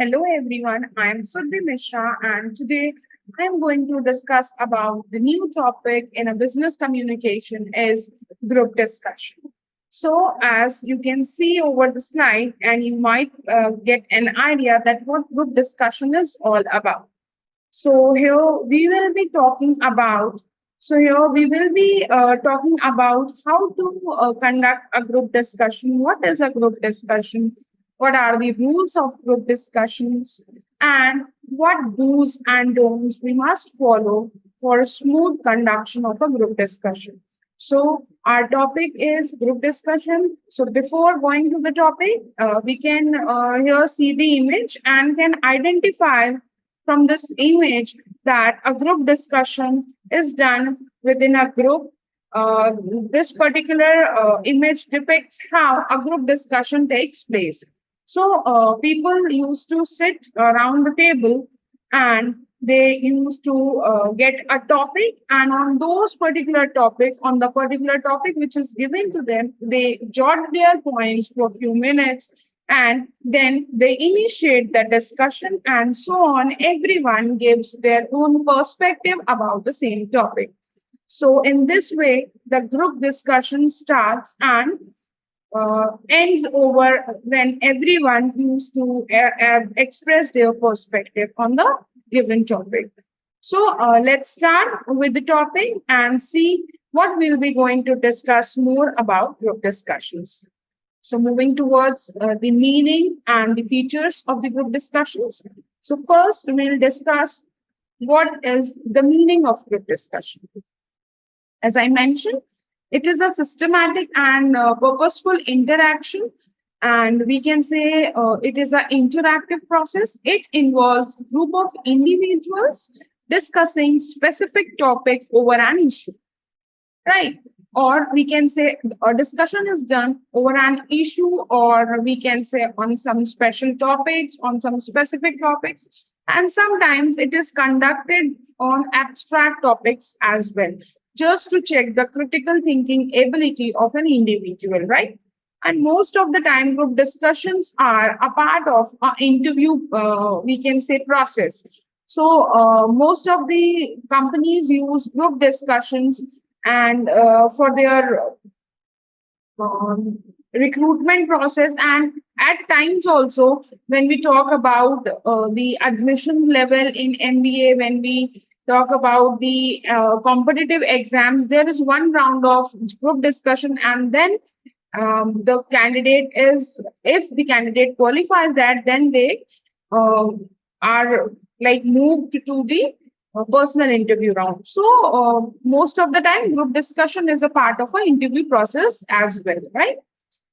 Hello everyone, I am Surbhi Mishra and today I am going to discuss about the new topic in a business communication is group discussion. So as you can see over the slide and you might get an idea that what group discussion is all about. So here we will be talking about talking about how to conduct a group discussion. What is a group discussion? What are the rules of group discussions? And what do's and don'ts we must follow for a smooth conduction of a group discussion. So our topic is group discussion. So before going to the topic, we can here see the image and can identify from this image that a group discussion is done within a group. This particular image depicts how a group discussion takes place. So, people used to sit around the table and they used to get a topic, and on those particular topics, on the particular topic which is given to them, they jot their points for a few minutes and then they initiate the discussion and so on. Everyone gives their own perspective about the same topic. So in this way the group discussion starts and ends over when everyone used to express their perspective on the given topic. So let's start with the topic and see what we'll be going to discuss more about group discussions. So moving towards the meaning and the features of the group discussions. So first we'll discuss what is the meaning of group discussion. As I mentioned, it is a systematic and purposeful interaction, and we can say it is an interactive process. It involves a group of individuals discussing specific topic over an issue, right? Or we can say a discussion is done over an issue, or we can say on some special topics, on some specific topics, and sometimes it is conducted on abstract topics as well, just to check the critical thinking ability of an individual, right? And most of the time, group discussions are a part of an interview, we can say, process. So, most of the companies use group discussions and for their recruitment process, and at times also when we talk about the admission level in MBA, when we talk about the competitive exams, there is one round of group discussion, and then the candidate is, if the candidate qualifies that, then they uh, are like moved to the personal interview round. So most of the time group discussion is a part of an interview process as well, right?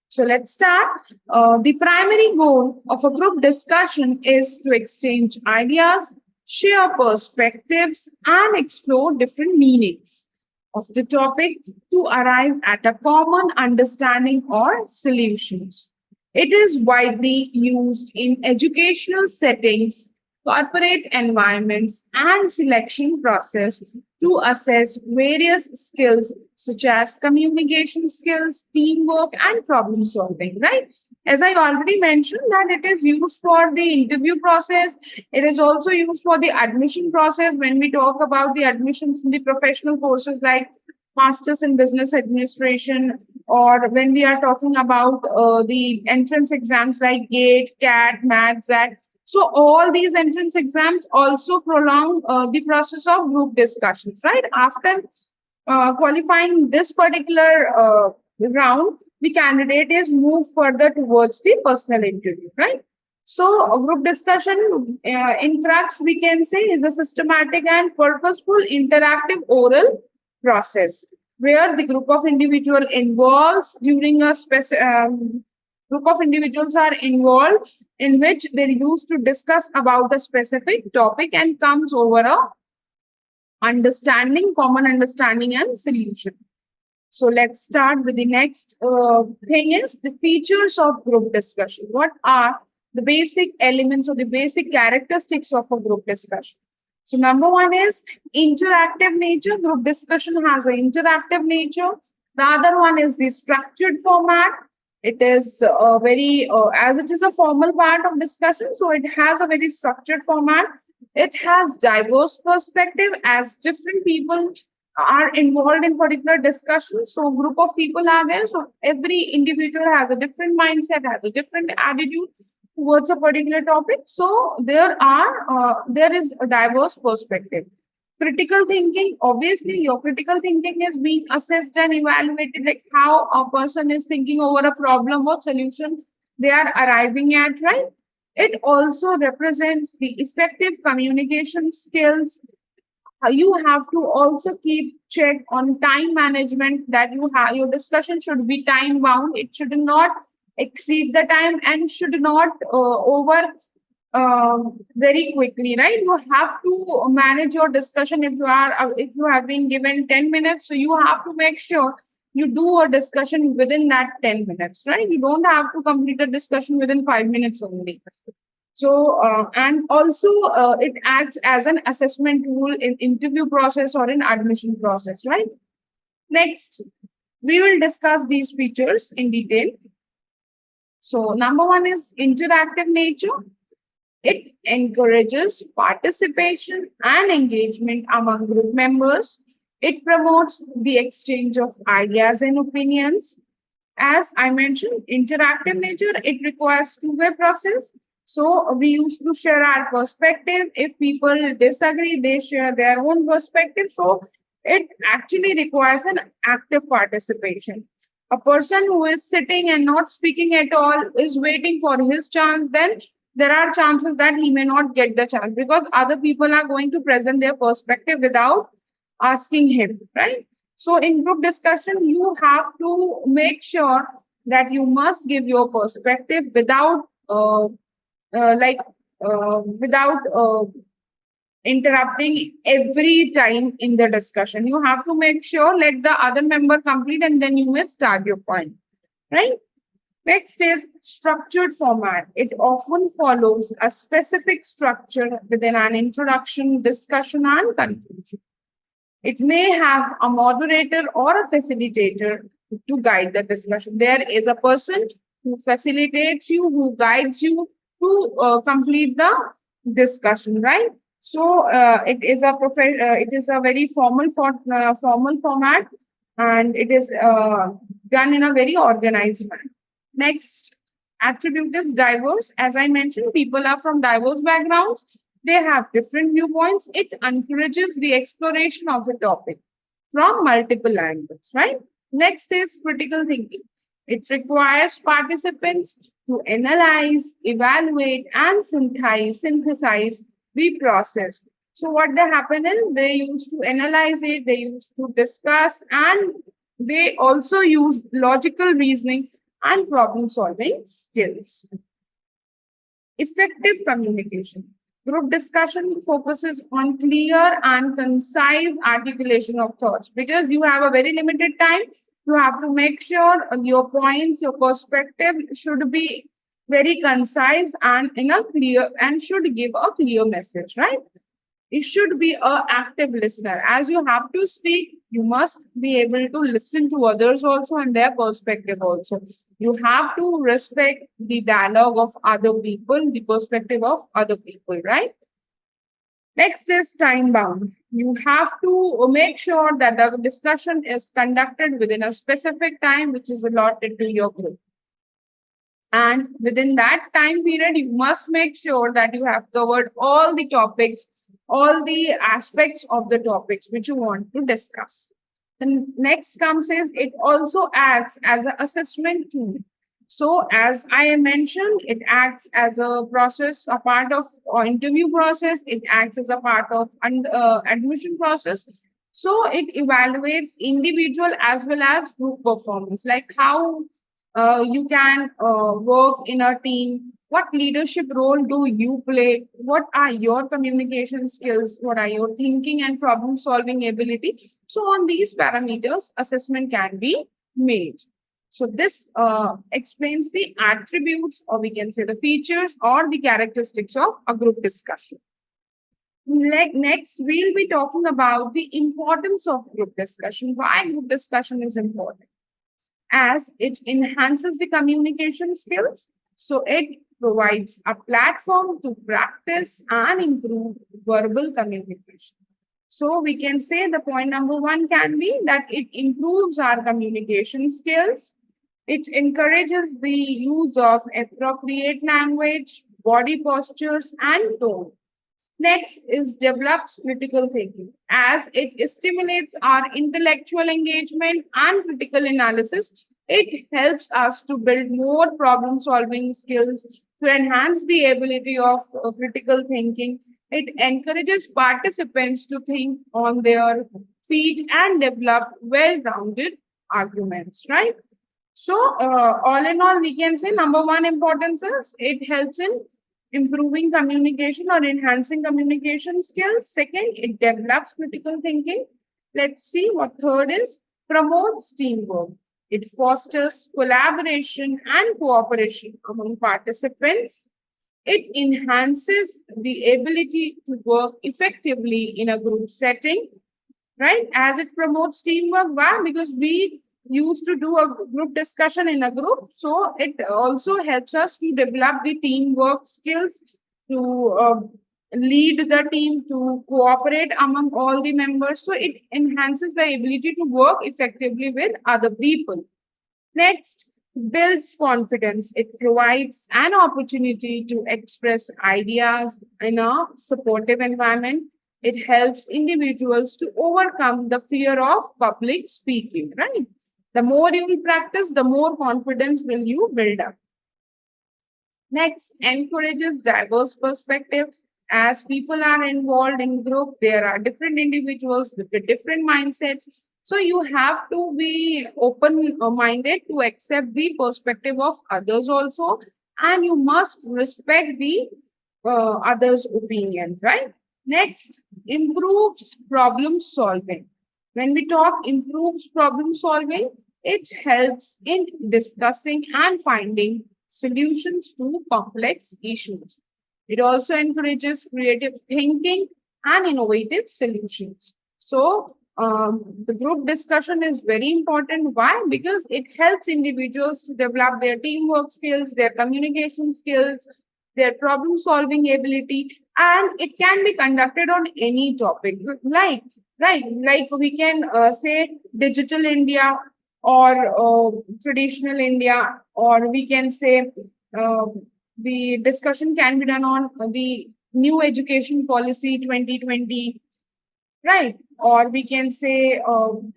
So let's start. The primary goal of a group discussion is to exchange ideas, share perspectives, and explore different meanings of the topic to arrive at a common understanding or solutions. It is widely used in educational settings, corporate environments, and selection process to assess various skills such as communication skills, teamwork, and problem solving, right? As I already mentioned, that it is used for the interview process. It is also used for the admission process when we talk about the admissions in the professional courses like Masters in Business Administration, or when we are talking about the entrance exams like GATE, CAT, MAT, ZAT. So all these entrance exams also prolong the process of group discussions, right? After qualifying this particular round, the candidate is moved further towards the personal interview, right? So a group discussion in crux, we can say, is a systematic and purposeful interactive oral process where the group of individual involves during a group of individuals are involved in which they're used to discuss about a specific topic and comes over a understanding, common understanding and solution. So let's start with the next thing is the features of group discussion. What are the basic elements or the basic characteristics of a group discussion? So number one is interactive nature. Group discussion has an interactive nature. The other one is the structured format. It is as it is a formal part of discussion, so it has a very structured format. It has diverse perspective as different people are involved in particular discussion. So group of people are there. So every individual has a different mindset, has a different attitude towards a particular topic. So there is a diverse perspective. Critical thinking, obviously your critical thinking is being assessed and evaluated, like how a person is thinking over a problem, what solution they are arriving at, right? It also represents the effective communication skills. You have to also keep check on time management, that you have your discussion should be time bound. It should not exceed the time and should not over very quickly, right? You have to manage your discussion. If you have been given 10 minutes, so you have to make sure you do a discussion within that 10 minutes, right? You don't have to complete a discussion within 5 minutes only. So, and also it acts as an assessment tool in interview process or in admission process, right? Next, we will discuss these features in detail. So, number one is interactive nature. It encourages participation and engagement among group members. It promotes the exchange of ideas and opinions. As I mentioned, interactive nature, it requires two-way process. So we used to share our perspective. If people disagree, they share their own perspective. So it actually requires an active participation. A person who is sitting and not speaking at all is waiting for his chance, then there are chances that he may not get the chance because other people are going to present their perspective without asking him, right? So in group discussion, you have to make sure that you must give your perspective without without interrupting every time in the discussion. You have to make sure let the other member complete and then you may start your point, right? Next is structured format. It often follows a specific structure within an introduction, discussion, and conclusion. It may have a moderator or a facilitator to guide the discussion. There is a person who facilitates you, who guides you to complete the discussion, right? So it is a very formal format, and it is done in a very organized manner. Next attribute is diverse. As I mentioned, people are from diverse backgrounds. They have different viewpoints. It encourages the exploration of a topic from multiple angles, right? Next is critical thinking. It requires participants to analyze, evaluate, and synthesize the process. So what they happen is they used to analyze it, they used to discuss, and they also use logical reasoning and problem solving skills. Effective communication. Group discussion focuses on clear and concise articulation of thoughts because you have a very limited time. You have to make sure your points, your perspective should be very concise and in a clear and should give a clear message, right? You should be an active listener. As you have to speak, you must be able to listen to others also and their perspective also. You have to respect the dialogue of other people, the perspective of other people, right? Next is time bound. You have to make sure that the discussion is conducted within a specific time which is allotted to your group. And within that time period, you must make sure that you have covered all the topics, all the aspects of the topics which you want to discuss. The next comes is it also acts as an assessment tool. So as I mentioned, it acts as a process, a part of interview process. It acts as a part of admission process. So it evaluates individual as well as group performance, like how you can work in a team. What leadership role do you play? What are your communication skills? What are your thinking and problem solving ability? So on these parameters, assessment can be made. So this explains the attributes, or we can say the features or the characteristics of a group discussion. Next, we'll be talking about the importance of group discussion. Why group discussion is important. as it enhances the communication skills. So it provides a platform to practice and improve verbal communication. So we can say the point number one can be that it improves our communication skills. It encourages the use of appropriate language, body postures, and tone. Next is develops critical thinking, as it stimulates our intellectual engagement and critical analysis. It helps us to build more problem solving skills to enhance the ability of critical thinking. It encourages participants to think on their feet and develop well rounded arguments, right? So, all in all, we can say number one importance is it helps in improving communication or enhancing communication skills. Second, it develops critical thinking. Let's see what third is promotes teamwork. It fosters collaboration and cooperation among participants. It enhances the ability to work effectively in a group setting, right? As it promotes teamwork. Why? Because we used to do a group discussion in a group. So it also helps us to develop the teamwork skills, to lead the team, to cooperate among all the members. So it enhances the ability to work effectively with other people. Next, builds confidence. It provides an opportunity to express ideas in a supportive environment. It helps individuals to overcome the fear of public speaking, right? The more you will practice, the more confidence will you build up. Next, encourages diverse perspectives. As people are involved in group, there are different individuals with different mindsets. So you have to be open-minded to accept the perspective of others also, and you must respect the others' opinion, right? Next, improves problem solving. When we talk improves problem solving, it helps in discussing and finding solutions to complex issues. It also encourages creative thinking and innovative solutions. So, the group discussion is very important. Why? Because it helps individuals to develop their teamwork skills, their communication skills, their problem solving ability, and it can be conducted on any topic. Like, right, like we can say digital India or traditional India, or we can say uh, the discussion can be done on the new education policy 2020, right? Or we can say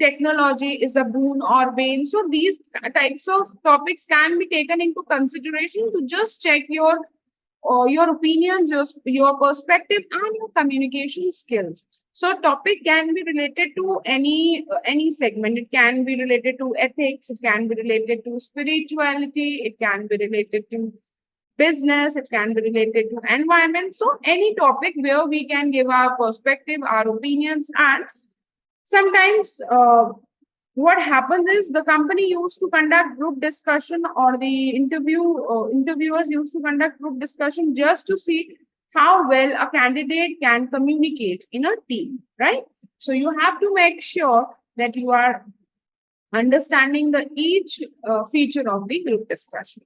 technology is a boon or bane. So these types of topics can be taken into consideration to just check your opinions, your perspective, and your communication skills. So topic can be related to any segment. It can be related to ethics. It can be related to spirituality. It can be related to business. It can be related to environment. So any topic where we can give our perspective, our opinions, and sometimes what happens is the company used to conduct group discussion, or the interviewers used to conduct group discussion just to see how well a candidate can communicate in a team, right? So you have to make sure that you are understanding the each feature of the group discussion.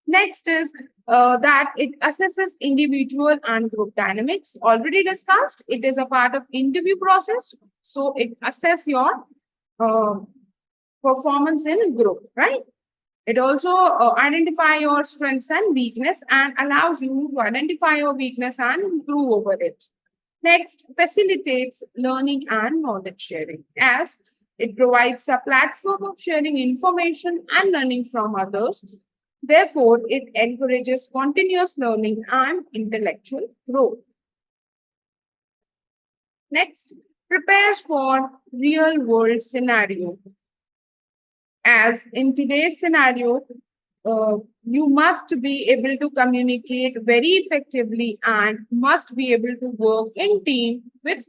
Next is that it assesses individual and group dynamics. Already discussed, it is a part of interview process. So it assess your uh, performance in group, right? It also identify your strengths and weakness and allows you to identify your weakness and improve over it. Next, facilitates learning and knowledge sharing, as it provides a platform of sharing information and learning from others. Therefore, it encourages continuous learning and intellectual growth. Next, prepares for real world scenario. As in today's scenario, you must be able to communicate very effectively and must be able to work in team with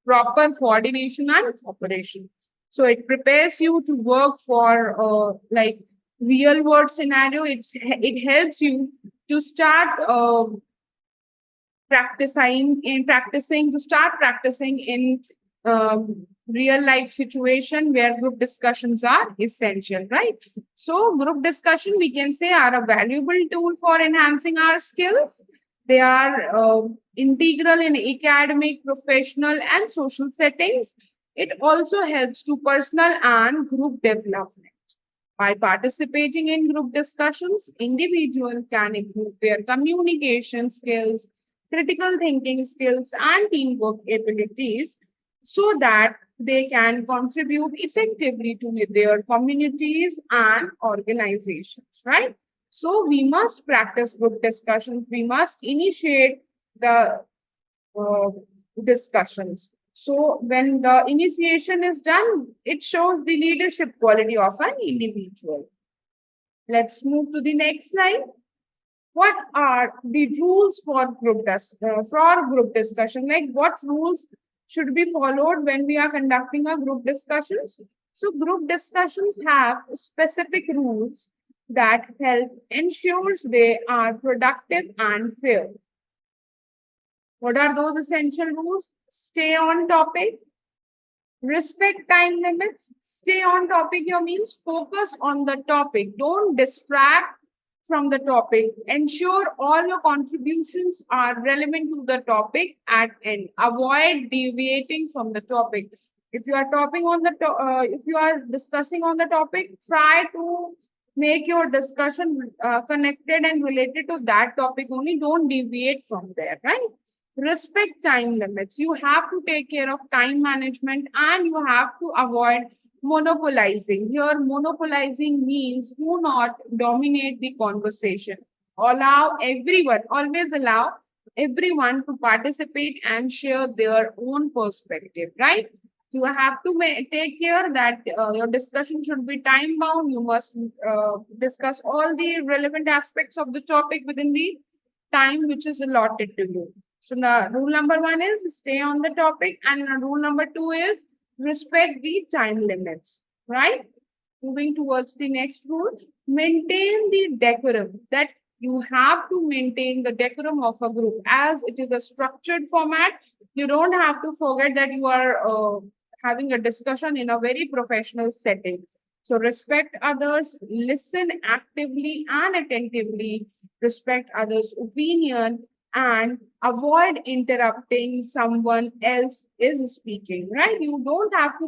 proper coordination and cooperation. So it prepares you to work for like real world scenario. It helps you to start practicing in um, real life situation where group discussions are essential, right? So group discussion, we can say, are a valuable tool for enhancing our skills. They are integral in academic, professional, and social settings. It also helps to personal and group development. By participating in group discussions, individuals can improve their communication skills, critical thinking skills, and teamwork abilities so that they can contribute effectively to their communities and organizations, right? So we must practice group discussions. We must initiate the uh, discussions. So when the initiation is done, it shows the leadership quality of an individual. Let's move to the next slide. What are the rules for group discussion? Like what rules should be followed when we are conducting a group discussions? So group discussions have specific rules that help ensures they are productive and fair. What are those essential rules? Stay on topic, respect time limits, stay on topic here means focus on the topic. Don't distract from the topic. Ensure all your contributions are relevant to the topic at end. Avoid deviating from the topic. If you are talking on the if you are discussing on the topic, try to make your discussion connected and related to that topic only. Don't deviate from there, right? Respect time limits. You have to take care of time management and you have to avoid monopolizing. Here, monopolizing means do not dominate the conversation. Allow everyone, always allow everyone to participate and share their own perspective, right? You have to take care that your discussion should be time bound. You must discuss all the relevant aspects of the topic within the time which is allotted to you. So the rule number 1 is stay on the topic, and rule number 2 is respect the time limits, right? Moving towards the next rule, maintain the decorum. That you have to maintain the decorum of a group as it is a structured format. You don't have to forget that you are having a discussion in a very professional setting. So respect others, listen actively and attentively, respect others' opinion, and avoid interrupting someone else is speaking, right? You don't have to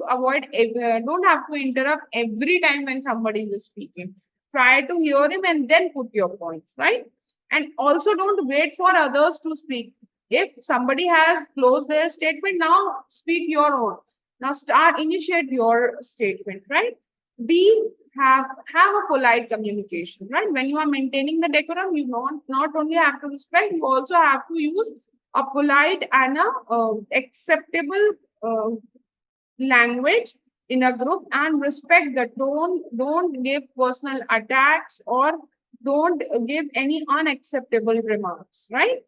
don't have to interrupt every time when somebody is speaking. Try to hear him and then put your points, right? And also don't wait for others to speak. If somebody has closed their statement, now speak your own. Now initiate your statement, right? Be have a polite communication, right? When you are maintaining the decorum, you not only have to respect, you also have to use a polite and a acceptable language in a group and respect the tone. Don't give personal attacks or don't give any unacceptable remarks, right?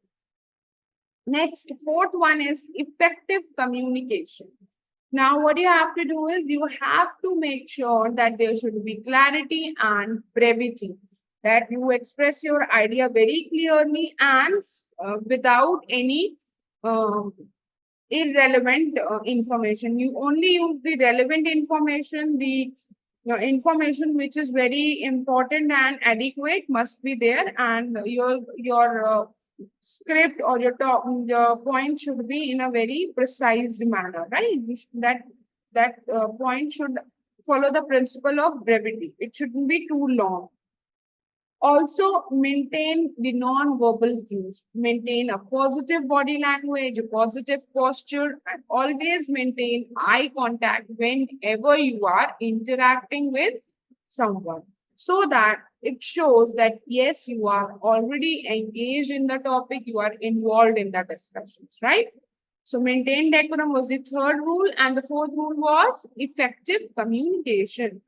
Next, fourth one is effective communication. Now, what you have to do is you have to make sure that there should be clarity and brevity, that you express your idea very clearly and without any irrelevant information. You only use the relevant information, the information which is very important and adequate must be there, and your script or your point should be in a very precise manner, right? That point should follow the principle of brevity. It shouldn't be too long. Also, maintain the non-verbal cues. Maintain a positive body language, a positive posture, and always maintain eye contact whenever you are interacting with someone, so that it shows that yes, you are already engaged in the topic, you are involved in the discussions, right? So maintain decorum was the third rule, and the fourth rule was effective communication.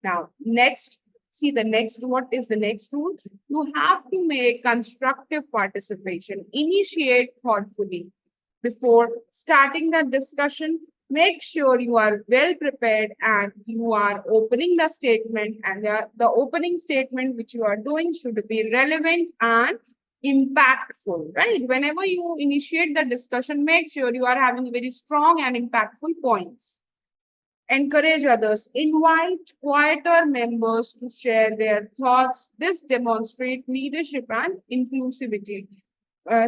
Now, next, see the next, what is the next rule? You have to make constructive participation, initiate thoughtfully. Before starting the discussion, make sure you are well prepared and you are opening the statement, and the opening statement which you are doing should be relevant and impactful, right? Whenever you initiate the discussion, make sure you are having very strong and impactful points. Encourage others. Invite quieter members to share their thoughts. This demonstrates leadership and inclusivity.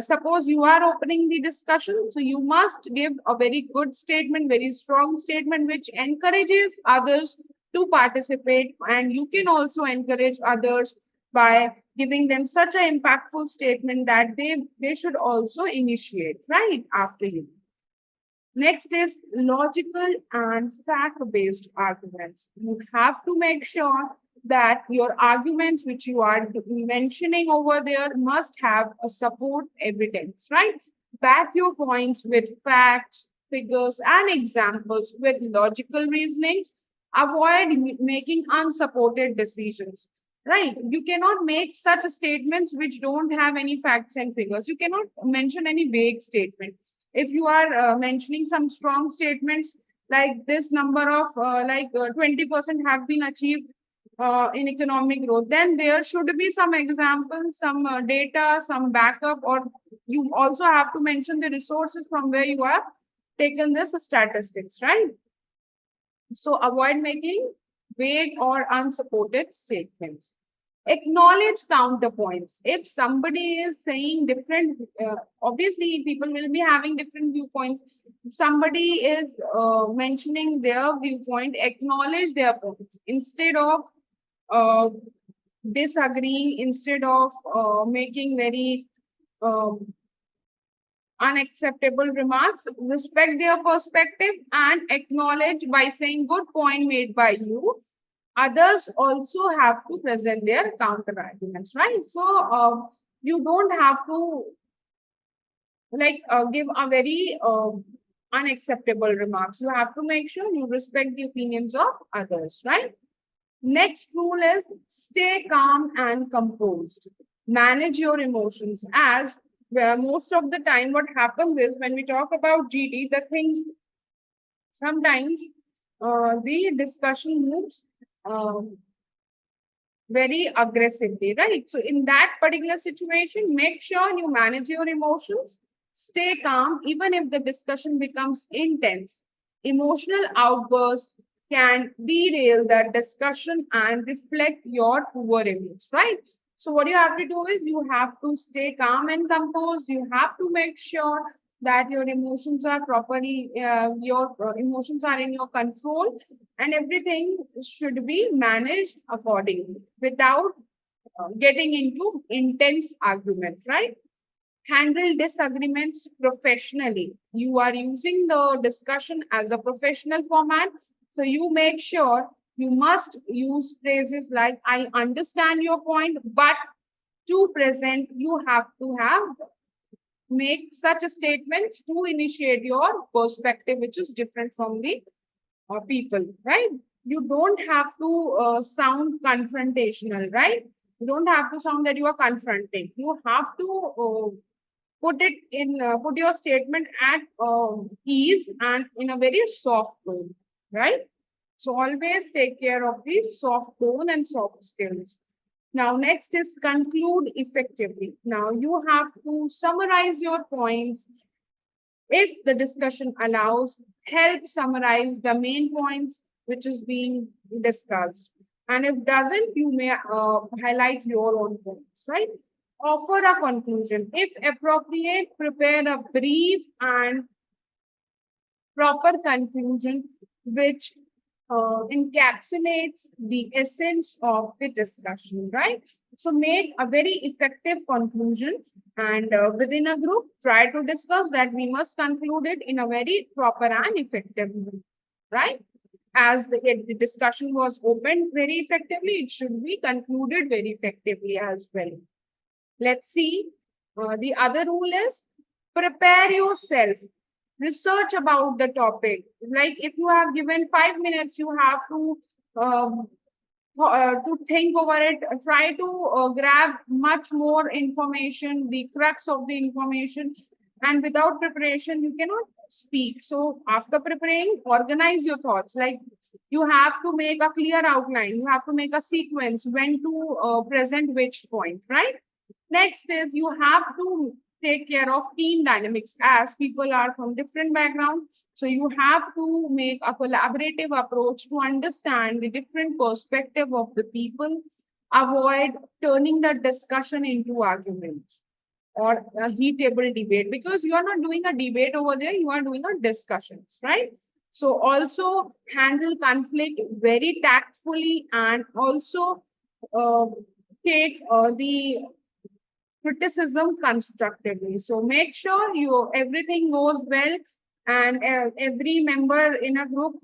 Suppose you are opening the discussion, so you must give a very good statement, very strong statement, which encourages others to participate. And you can also encourage others by giving them such an impactful statement that they should also initiate right after you. Next is logical and fact-based arguments. You have to make sure that your arguments which you are mentioning over there must have a support evidence, right? Back your points with facts, figures, and examples with logical reasonings. Avoid making unsupported decisions, right? You cannot make such statements which don't have any facts and figures. You cannot mention any vague statement. If you are mentioning some strong statements like this number of 20% have been achieved in economic growth, then there should be some examples, some data, some backup, or you also have to mention the resources from where you have taken this statistics, right? So avoid making vague or unsupported statements. Acknowledge counterpoints. If somebody is saying different, obviously people will be having different viewpoints. If somebody is mentioning their viewpoint, acknowledge their points instead of disagreeing, instead of making very unacceptable remarks. Respect their perspective and acknowledge by saying good point made by you. Others also have to present their counter arguments, right? So you don't have to give a very unacceptable remarks. You have to make sure you respect the opinions of others, right? Next rule is stay calm and composed. Manage your emotions. As most of the time what happens is when we talk about GD, the things sometimes the discussion moves very aggressively, right? So in that particular situation, make sure you manage your emotions, stay calm, even if the discussion becomes intense. Emotional outbursts can derail that discussion and reflect your poor image, right? So what you have to do is you have to stay calm and composed. You have to make sure that your emotions are properly, your emotions are in your control, and everything should be managed accordingly without getting into intense argument, right? Handle disagreements professionally. You are using the discussion as a professional format, so you make sure you must use phrases like I understand your point, but to present you have to have make such a statements to initiate your perspective, which is different from the people, right? You don't have to sound confrontational, right? You don't have to sound that you are confronting. You have to put your statement at ease and in a very soft tone, right? So always take care of the soft tone and soft skills. Now, next is conclude effectively. Now, you have to summarize your points. If the discussion allows, help summarize the main points which is being discussed. And if doesn't, you may highlight your own points, right? Offer a conclusion. If appropriate, prepare a brief and proper conclusion which encapsulates the essence of the discussion, right? So make a very effective conclusion, and within a group, try to discuss that we must conclude it in a very proper and effective way, right? As the discussion was opened very effectively, it should be concluded very effectively as well. Let's see. The other rule is prepare yourself. Research about the topic. Like if you have given 5 minutes, you have to think over it. Try to grab much more information, the crux of the information, and without preparation, you cannot speak. So after preparing, organize your thoughts. Like you have to make a clear outline. You have to make a sequence when to present which point, right? Next is you have to take care of team dynamics as people are from different backgrounds. So you have to make a collaborative approach to understand the different perspective of the people. Avoid turning the discussion into arguments or a heatable debate, because you are not doing a debate over there, you are doing a discussions, right? So also handle conflict very tactfully, and also uh, take the criticism constructively. So make sure you everything goes well, and every member in a group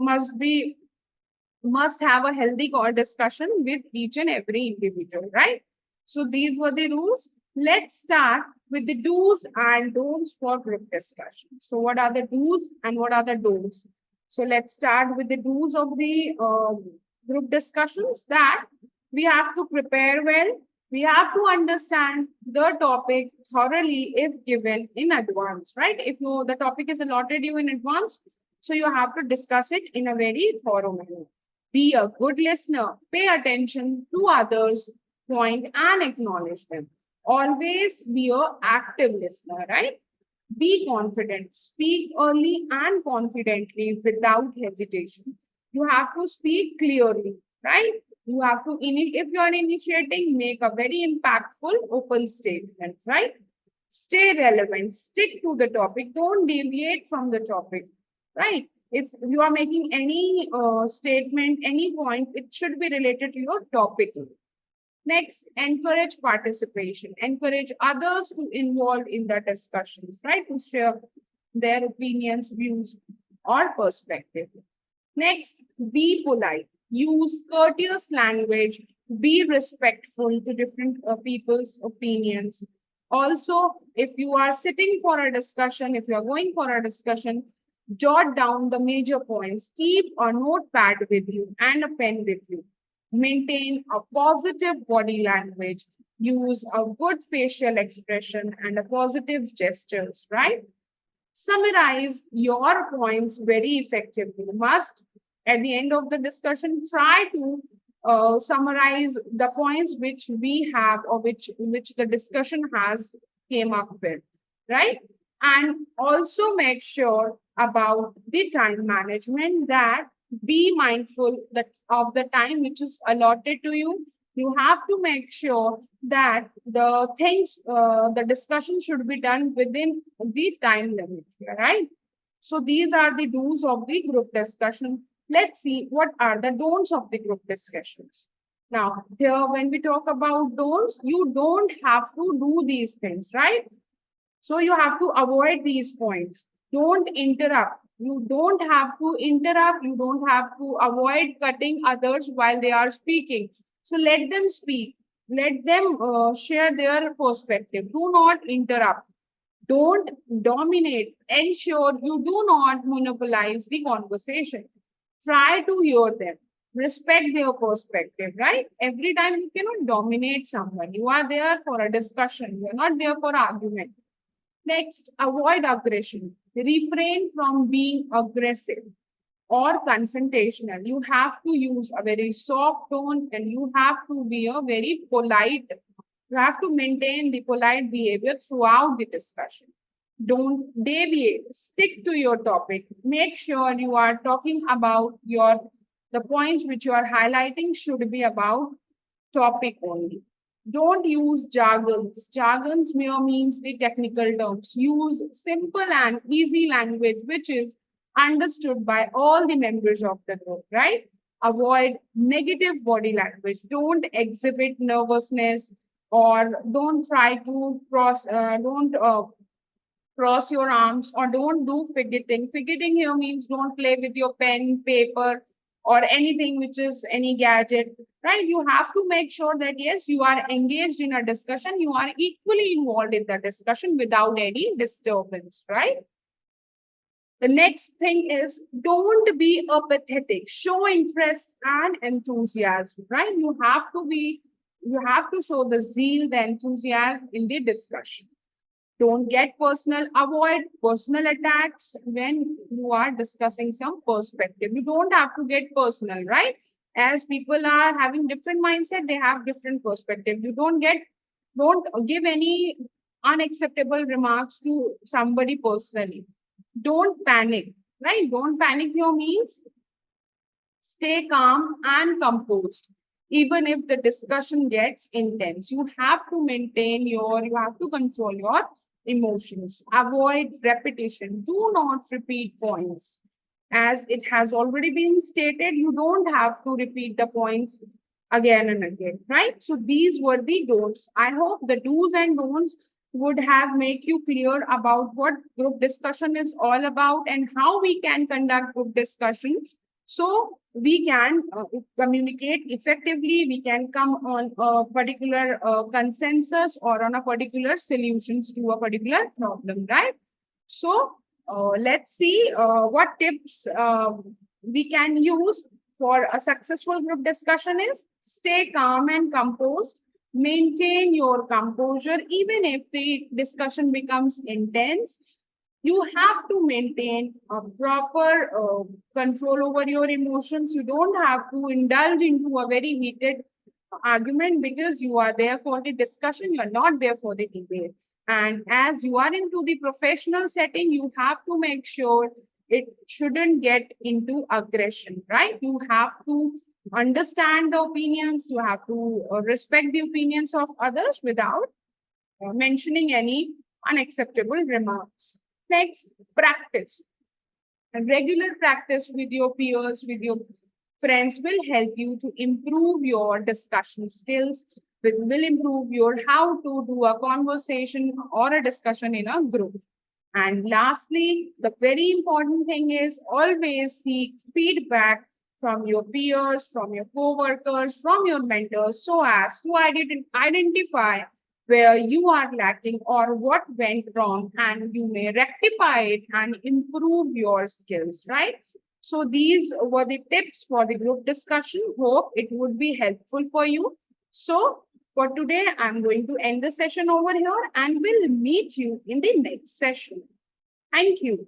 must have a healthy discussion with each and every individual, right? So these were the rules. Let's start with the do's and don'ts for group discussion. So what are the do's and what are the don'ts? So let's start with the do's of the group discussions. That we have to prepare well. We have to understand the topic thoroughly if given in advance, right? If the topic is allotted you in advance, so you have to discuss it in a very thorough manner. Be a good listener. Pay attention to others' point and acknowledge them. Always be a active listener, right? Be confident. Speak early and confidently without hesitation. You have to speak clearly, right? You have to, if you are initiating, make a very impactful open statement, right? Stay relevant. Stick to the topic. Don't deviate from the topic, right? If you are making any statement, any point, it should be related to your topic. Next, encourage participation. Encourage others to involve in the discussions, right? To share their opinions, views, or perspective. Next, be polite. Use courteous language. Be respectful to different people's opinions. Also, if you are sitting for a discussion, if you are going for a discussion, jot down the major points. Keep a notepad with you and a pen with you. Maintain a positive body language. Use a good facial expression and a positive gestures, right? Summarize your points very effectively. Must, at the end of the discussion, try to summarize the points which we have, or which the discussion has came up with, right? And also make sure about the time management, that be mindful that of the time which is allotted to you. You have to make sure that the things, the discussion should be done within the time limit, right? So these are the do's of the group discussion. Let's see what are the don'ts of the group discussions. Now, here when we talk about don'ts, you don't have to do these things, right? So you have to avoid these points. Don't interrupt. You don't have to interrupt. You don't have to avoid cutting others while they are speaking. So let them speak. Let them share their perspective. Do not interrupt. Don't dominate. Ensure you do not monopolize the conversation. Try to hear them. Respect their perspective, right? Every time you cannot dominate someone. You are there for a discussion. You are not there for argument. Next, avoid aggression. Refrain from being aggressive or confrontational. You have to use a very soft tone, and you have to be a very polite. You have to maintain the polite behavior throughout the discussion. Don't deviate. Stick to your topic. Make sure you are talking about the points which you are highlighting should be about topic only. Don't use jargons. Jargons mere means the technical terms. Use simple and easy language which is understood by all the members of the group, right? Avoid negative body language. Don't exhibit nervousness, or don't try to cross your arms, or don't do fidgeting. Fidgeting here means don't play with your pen, paper, or anything which is any gadget, right? You have to make sure that yes, you are engaged in a discussion, you are equally involved in the discussion without any disturbance, right? The next thing is don't be apathetic. Show interest and enthusiasm, right? You have to show the zeal, the enthusiasm in the discussion. Don't get personal. Avoid personal attacks when you are discussing some perspective. You don't have to get personal, right? As people are having different mindset, they have different perspective. Don't give any unacceptable remarks to somebody personally. Don't panic, right? Don't panic here means stay calm and composed. Even if the discussion gets intense, you have to you have to control your emotions. Avoid repetition. Do not repeat points. As it has already been stated, you don't have to repeat the points again and again, right? So these were the don'ts. I hope the do's and don'ts would have make you clear about what group discussion is all about and how we can conduct group discussion so we can communicate effectively, we can come on a particular consensus or on a particular solutions to a particular problem, right? So let's see what tips we can use for a successful group discussion is stay calm and composed, maintain your composure even if the discussion becomes intense. You have to maintain a proper control over your emotions. You don't have to indulge into a very heated argument because you are there for the discussion, you are not there for the debate. And as you are into the professional setting, you have to make sure it shouldn't get into aggression, right? You have to understand the opinions, you have to respect the opinions of others without mentioning any unacceptable remarks. Next, practice. A regular practice with your peers, with your friends will help you to improve your discussion skills, will improve your how to do a conversation or a discussion in a group. And lastly, the very important thing is always seek feedback from your peers, from your co-workers, from your mentors, so as to identify where you are lacking or what went wrong, and you may rectify it and improve your skills, right? So these were the tips for the group discussion. Hope it would be helpful for you. So for today, I'm going to end the session over here and we'll meet you in the next session. Thank you.